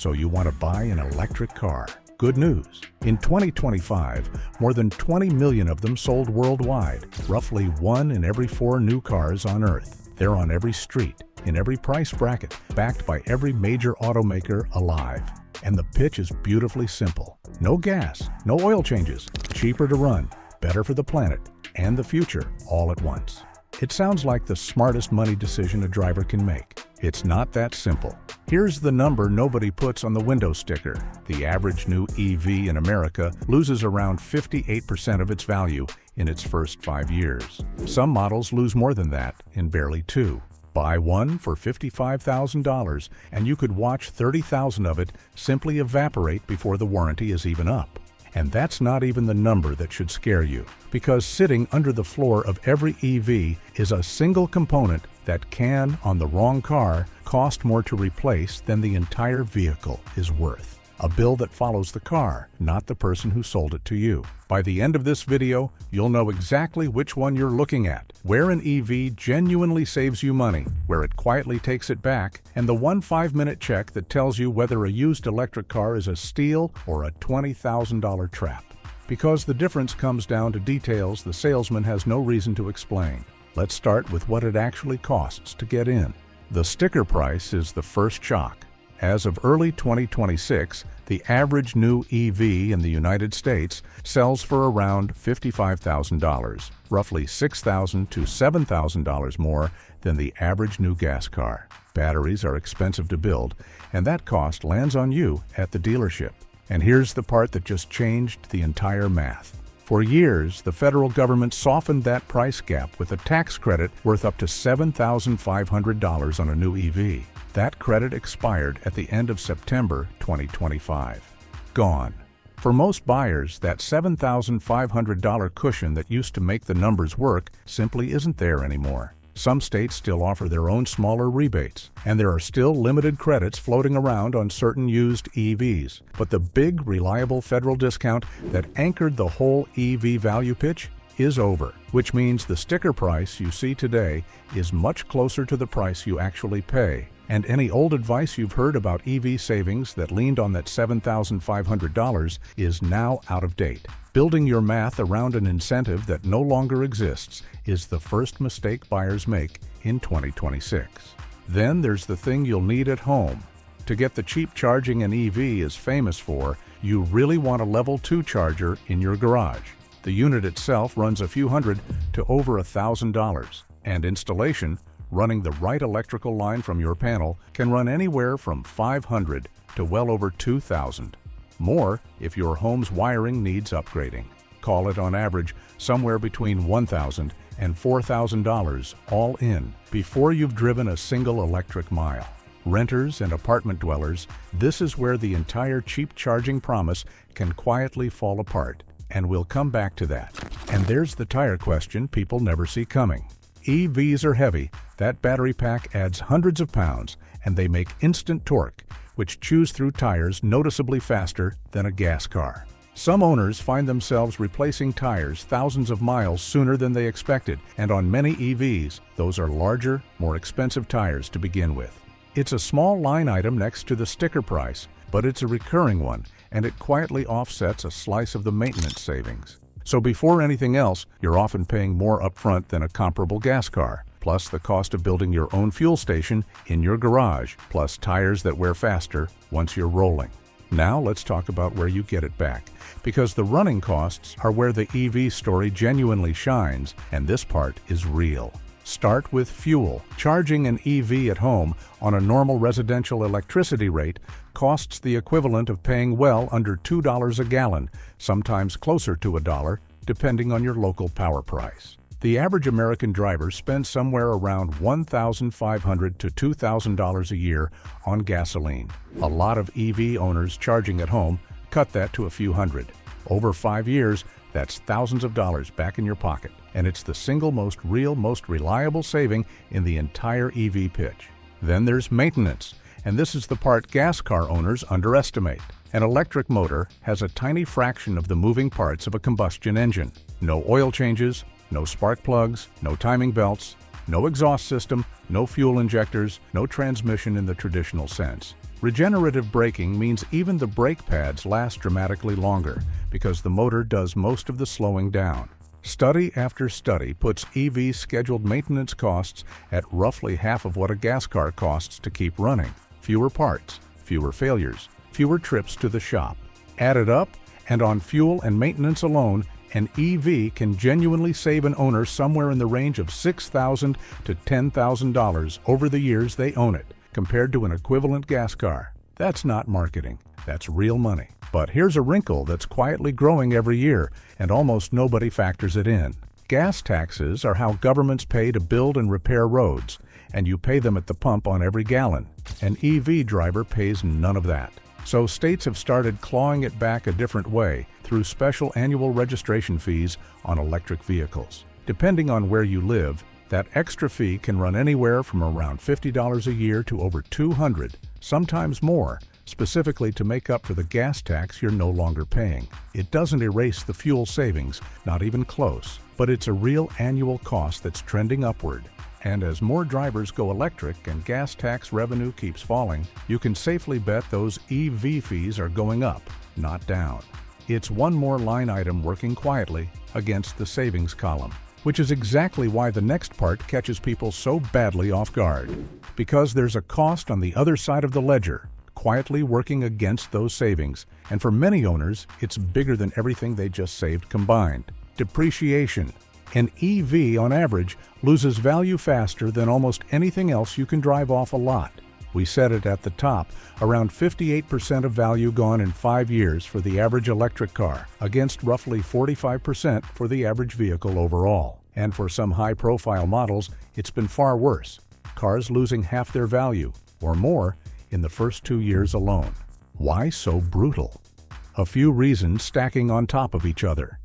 So you want to buy an electric car. Good news. In 2025, more than 20 million of them sold worldwide, roughly 1 in every 4 new cars on Earth. They're on every street, in every price bracket, backed by every major automaker alive. And the pitch is beautifully simple. No gas, no oil changes, cheaper to run, better for the planet and the future all at once. It sounds like the smartest money decision a driver can make. It's not that simple. Here's the number nobody puts on the window sticker. The average new EV in America loses around 58% of its value in its first 5 years. Some models lose more than that in barely 2. Buy one for $55,000 and you could watch 30,000 of it simply evaporate before the warranty is even up. And that's not even the number that should scare you, because sitting under the floor of every EV is a single component that can, on the wrong car, cost more to replace than the entire vehicle is worth. A bill that follows the car, not the person who sold it to you. By the end of this video, you'll know exactly which one you're looking at, where an EV genuinely saves you money, where it quietly takes it back, and the 1 5-minute check that tells you whether a used electric car is a steal or a $20,000 trap. Because the difference comes down to details the salesman has no reason to explain. Let's start with what it actually costs to get in. The sticker price is the first shock. As of early 2026, the average new EV in the United States sells for around $55,000, roughly $6,000 to $7,000 more than the average new gas car. Batteries are expensive to build, and that cost lands on you at the dealership. And here's the part that just changed the entire math. For years, the federal government softened that price gap with a tax credit worth up to $7,500 on a new EV. That credit expired at the end of September 2025. Gone. For most buyers, that $7,500 cushion that used to make the numbers work simply isn't there anymore. Some states still offer their own smaller rebates, and there are still limited credits floating around on certain used EVs. But the big, reliable federal discount that anchored the whole EV value pitch is over, which means the sticker price you see today is much closer to the price you actually pay. And any old advice you've heard about EV savings that leaned on that $7,500 is now out of date. Building your math around an incentive that no longer exists is the first mistake buyers make in 2026. Then there's the thing you'll need at home. To get the cheap charging an EV is famous for, you really want a level 2 charger in your garage. The unit itself runs a few hundred to over $1,000, and installation, running the right electrical line from your panel, can run anywhere from $500 to well over $2,000. More if your home's wiring needs upgrading. Call it on average somewhere between $1,000 and $4,000 all in before you've driven a single electric mile. Renters and apartment dwellers, this is where the entire cheap charging promise can quietly fall apart, and we'll come back to that. And there's the tire question people never see coming. EVs are heavy. That battery pack adds hundreds of pounds, and they make instant torque, which chews through tires noticeably faster than a gas car. Some owners find themselves replacing tires thousands of miles sooner than they expected, and on many EVs, those are larger, more expensive tires to begin with. It's a small line item next to the sticker price, but it's a recurring one, and it quietly offsets a slice of the maintenance savings. So before anything else, you're often paying more upfront than a comparable gas car, plus the cost of building your own fuel station in your garage, plus tires that wear faster once you're rolling. Now let's talk about where you get it back, because the running costs are where the EV story genuinely shines, and this part is real. Start with fuel. Charging an EV at home on a normal residential electricity rate costs the equivalent of paying well under $2 a gallon, sometimes closer to $1, depending on your local power price. The average American driver spends somewhere around $1,500 to $2,000 a year on gasoline. A lot of EV owners charging at home cut that to a few hundred. Over 5 years, that's thousands of dollars back in your pocket, and it's the single most real, most reliable saving in the entire EV pitch. Then there's maintenance, and this is the part gas car owners underestimate. An electric motor has a tiny fraction of the moving parts of a combustion engine. No oil changes, no spark plugs, no timing belts, no exhaust system, no fuel injectors, no transmission in the traditional sense. Regenerative braking means even the brake pads last dramatically longer because the motor does most of the slowing down. Study after study puts EV scheduled maintenance costs at roughly half of what a gas car costs to keep running. Fewer parts, fewer failures, fewer trips to the shop. Add it up, and on fuel and maintenance alone, an EV can genuinely save an owner somewhere in the range of $6,000 to $10,000 over the years they own it, compared to an equivalent gas car. That's not marketing, that's real money. But here's a wrinkle that's quietly growing every year, and almost nobody factors it in. Gas taxes are how governments pay to build and repair roads, and you pay them at the pump on every gallon. An EV driver pays none of that. So states have started clawing it back a different way through special annual registration fees on electric vehicles. Depending on where you live, that extra fee can run anywhere from around $50 a year to over $200, sometimes more, specifically to make up for the gas tax you're no longer paying. It doesn't erase the fuel savings, not even close, but it's a real annual cost that's trending upward. And as more drivers go electric and gas tax revenue keeps falling, you can safely bet those EV fees are going up, not down. It's one more line item working quietly against the savings column, which is exactly why the next part catches people so badly off guard. Because there's a cost on the other side of the ledger, quietly working against those savings, and for many owners, it's bigger than everything they just saved combined. Depreciation. An EV, on average, loses value faster than almost anything else you can drive off a lot. We said it at the top, around 58% of value gone in 5 years for the average electric car, against roughly 45% for the average vehicle overall. And for some high-profile models, it's been far worse, cars losing half their value, or more, in the first 2 years alone. Why so brutal? A few reasons stacking on top of each other.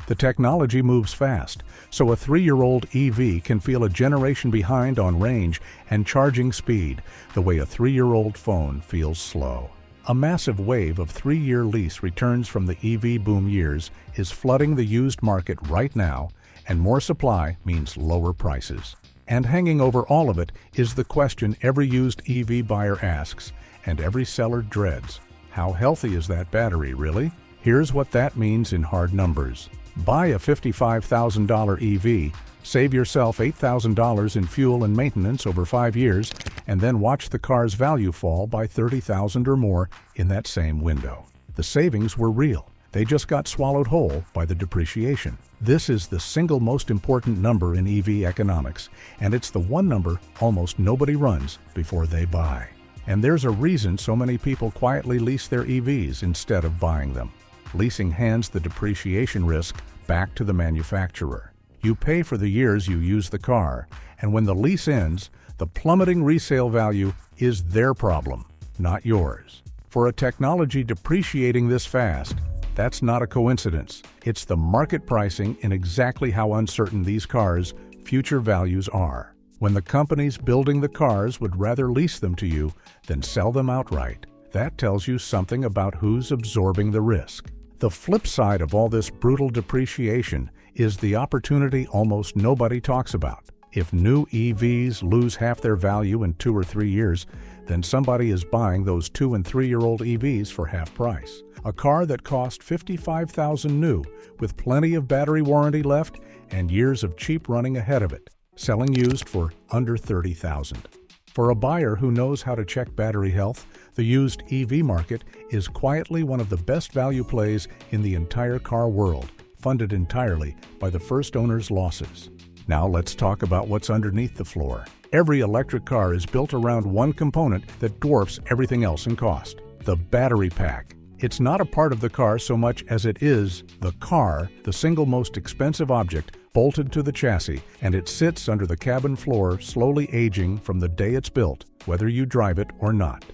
The technology moves fast, so a 3-year-old EV can feel a generation behind on range and charging speed, the way a 3-year-old phone feels slow. A massive wave of 3-year lease returns from the EV boom years is flooding the used market right now, and more supply means lower prices. And hanging over all of it is the question every used EV buyer asks, and every seller dreads. How healthy is that battery, really? Here's what that means in hard numbers. Buy a $55,000 EV, save yourself $8,000 in fuel and maintenance over 5 years, and then watch the car's value fall by $30,000 or more in that same window. The savings were real. They just got swallowed whole by the depreciation. This is the single most important number in EV economics, and it's the one number almost nobody runs before they buy. And there's a reason so many people quietly lease their EVs instead of buying them. Leasing hands the depreciation risk back to the manufacturer. You pay for the years you use the car, and when the lease ends, the plummeting resale value is their problem, not yours. For a technology depreciating this fast, that's not a coincidence. It's the market pricing in exactly how uncertain these cars' future values are. When the companies building the cars would rather lease them to you than sell them outright, that tells you something about who's absorbing the risk. The flip side of all this brutal depreciation is the opportunity almost nobody talks about. If new EVs lose half their value in 2 or 3 years, then somebody is buying those 2- and 3-year-old EVs for half price. A car that cost $55,000 new, with plenty of battery warranty left and years of cheap running ahead of it, selling used for under $30,000. For a buyer who knows how to check battery health, the used EV market is quietly one of the best value plays in the entire car world, funded entirely by the first owner's losses. Now let's talk about what's underneath the floor. Every electric car is built around one component that dwarfs everything else in cost: the battery pack. It's not a part of the car so much as it is the car, the single most expensive object, bolted to the chassis, and it sits under the cabin floor, slowly aging from the day it's built, whether you drive it or not.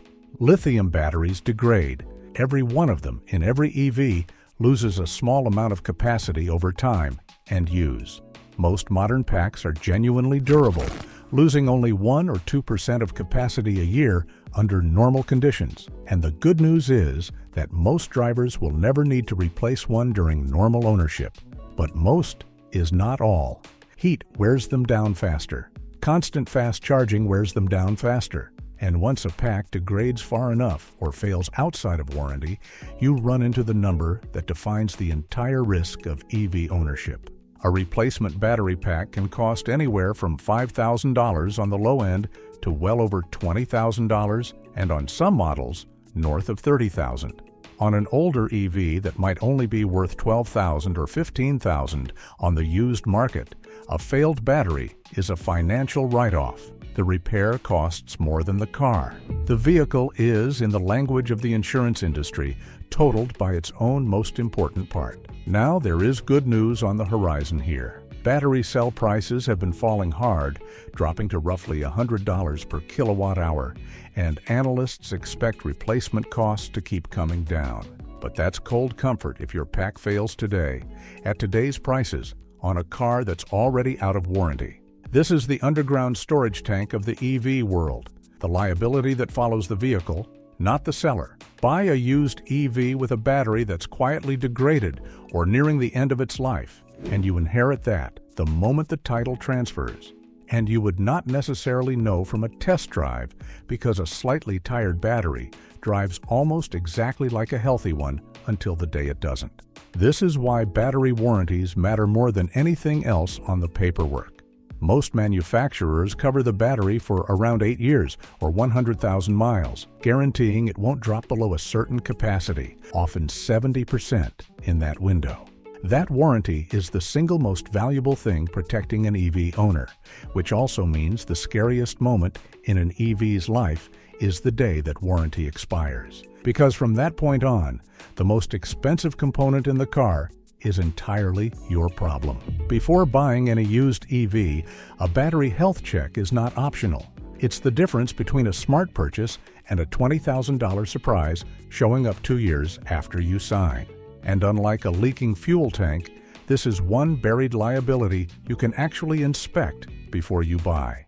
Lithium batteries degrade. Every one of them in every EV loses a small amount of capacity over time and use. Most modern packs are genuinely durable, losing only 1 or 2% of capacity a year under normal conditions. And the good news is that most drivers will never need to replace one during normal ownership. But most is not all. Heat wears them down faster. Constant fast charging wears them down faster. And once a pack degrades far enough or fails outside of warranty, you run into the number that defines the entire risk of EV ownership. A replacement battery pack can cost anywhere from $5,000 on the low end to well over $20,000, and on some models, north of $30,000. On an older EV that might only be worth $12,000 or $15,000 on the used market, a failed battery is a financial write-off. The repair costs more than the car. The vehicle is, in the language of the insurance industry, totaled by its own most important part. Now there is good news on the horizon here. Battery cell prices have been falling hard, dropping to roughly $100 per kilowatt hour, and analysts expect replacement costs to keep coming down. But that's cold comfort if your pack fails today, at today's prices, on a car that's already out of warranty. This is the underground storage tank of the EV world, the liability that follows the vehicle, not the seller. Buy a used EV with a battery that's quietly degraded or nearing the end of its life, and you inherit that the moment the title transfers. And you would not necessarily know from a test drive because a slightly tired battery drives almost exactly like a healthy one until the day it doesn't. This is why battery warranties matter more than anything else on the paperwork. Most manufacturers cover the battery for around 8 years or 100,000 miles, guaranteeing it won't drop below a certain capacity, often 70% in that window. That warranty is the single most valuable thing protecting an EV owner, which also means the scariest moment in an EV's life is the day that warranty expires. Because from that point on, the most expensive component in the car is entirely your problem. Before buying any used EV, a battery health check is not optional. It's the difference between a smart purchase and a $20,000 surprise showing up 2 years after you sign. And unlike a leaking fuel tank, this is one buried liability you can actually inspect before you buy,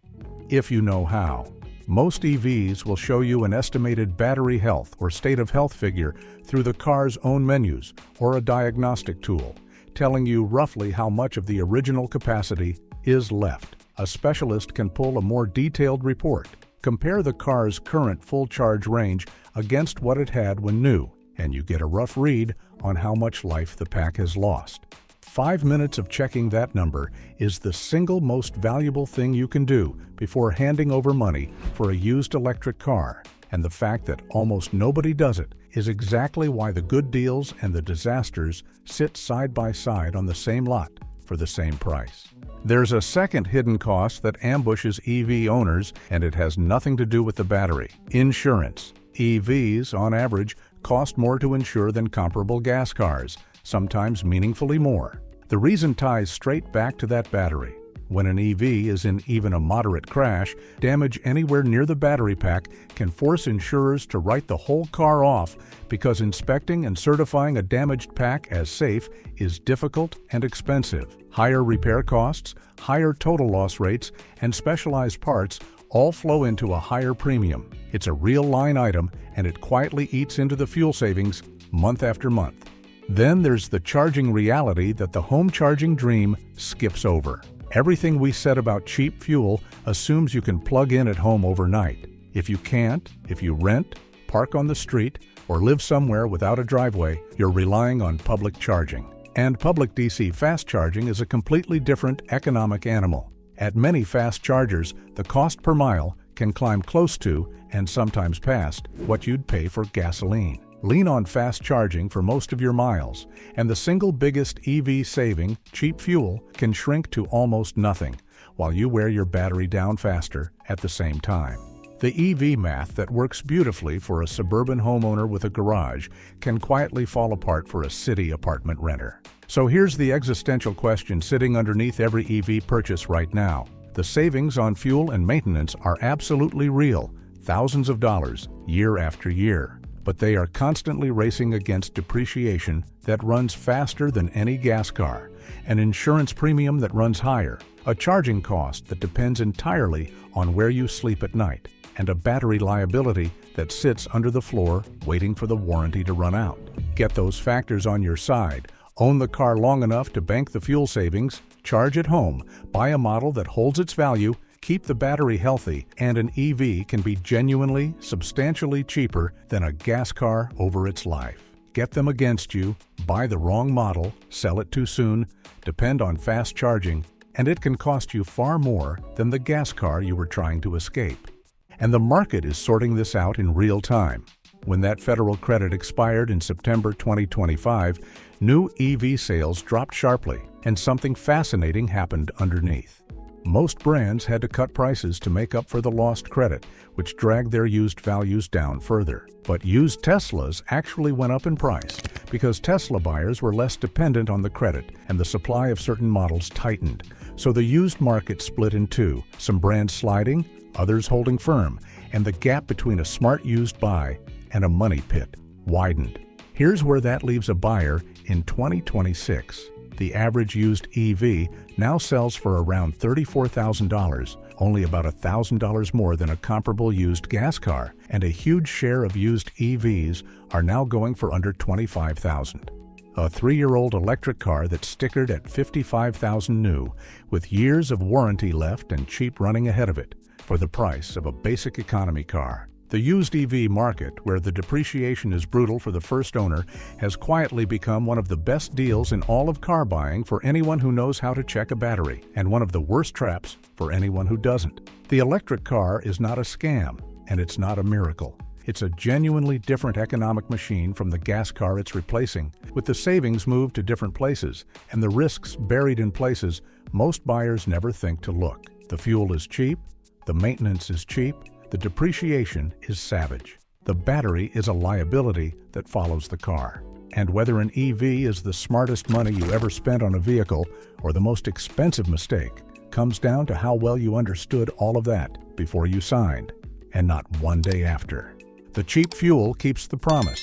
if you know how. Most EVs will show you an estimated battery health or state of health figure through the car's own menus or a diagnostic tool, telling you roughly how much of the original capacity is left. A specialist can pull a more detailed report, compare the car's current full charge range against what it had when new, and you get a rough read on how much life the pack has lost. 5 minutes of checking that number is the single most valuable thing you can do before handing over money for a used electric car, and the fact that almost nobody does it is exactly why the good deals and the disasters sit side by side on the same lot for the same price. There's a second hidden cost that ambushes EV owners, and it has nothing to do with the battery: insurance. EVs, on average, cost more to insure than comparable gas cars, sometimes meaningfully more. The reason ties straight back to that battery. When an EV is in even a moderate crash, damage anywhere near the battery pack can force insurers to write the whole car off because inspecting and certifying a damaged pack as safe is difficult and expensive. Higher repair costs, higher total loss rates, and specialized parts all flow into a higher premium. It's a real line item, and it quietly eats into the fuel savings month after month. Then there's the charging reality that the home charging dream skips over. Everything we said about cheap fuel assumes you can plug in at home overnight. If you can't, if you rent, park on the street, or live somewhere without a driveway, you're relying on public charging. And public DC fast charging is a completely different economic animal. At many fast chargers, the cost per mile can climb close to, and sometimes past, what you'd pay for gasoline. Lean on fast charging for most of your miles, and the single biggest EV saving, cheap fuel, can shrink to almost nothing, while you wear your battery down faster at the same time. The EV math that works beautifully for a suburban homeowner with a garage can quietly fall apart for a city apartment renter. So here's the existential question sitting underneath every EV purchase right now. The savings on fuel and maintenance are absolutely real, thousands of dollars, year after year. But they are constantly racing against depreciation that runs faster than any gas car, an insurance premium that runs higher, a charging cost that depends entirely on where you sleep at night, and a battery liability that sits under the floor waiting for the warranty to run out. Get those factors on your side, own the car long enough to bank the fuel savings, charge at home, buy a model that holds its value, Keep the battery healthy, and an EV can be genuinely, substantially cheaper than a gas car over its life. Get them against you, buy the wrong model, sell it too soon, depend on fast charging, and it can cost you far more than the gas car you were trying to escape. And the market is sorting this out in real time. When that federal credit expired in September 2025, new EV sales dropped sharply, and something fascinating happened underneath. Most brands had to cut prices to make up for the lost credit, which dragged their used values down further. But used Teslas actually went up in price because Tesla buyers were less dependent on the credit and the supply of certain models tightened. So the used market split in two, some brands sliding, others holding firm, and the gap between a smart used buy and a money pit widened. Here's where that leaves a buyer in 2026. The average used EV now sells for around $34,000, only about $1,000 more than a comparable used gas car, and a huge share of used EVs are now going for under $25,000. A 3-year-old electric car that's stickered at $55,000 new, with years of warranty left and cheap running ahead of it, for the price of a basic economy car. The used EV market, where the depreciation is brutal for the first owner, has quietly become one of the best deals in all of car buying for anyone who knows how to check a battery, and one of the worst traps for anyone who doesn't. The electric car is not a scam, and it's not a miracle. It's a genuinely different economic machine from the gas car it's replacing, with the savings moved to different places and the risks buried in places most buyers never think to look. The fuel is cheap, the maintenance is cheap, the depreciation is savage. The battery is a liability that follows the car. And whether an EV is the smartest money you ever spent on a vehicle or the most expensive mistake comes down to how well you understood all of that before you signed, and not one day after. The cheap fuel keeps the promise.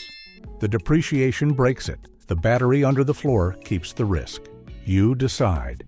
The depreciation breaks it. The battery under the floor keeps the risk. You decide.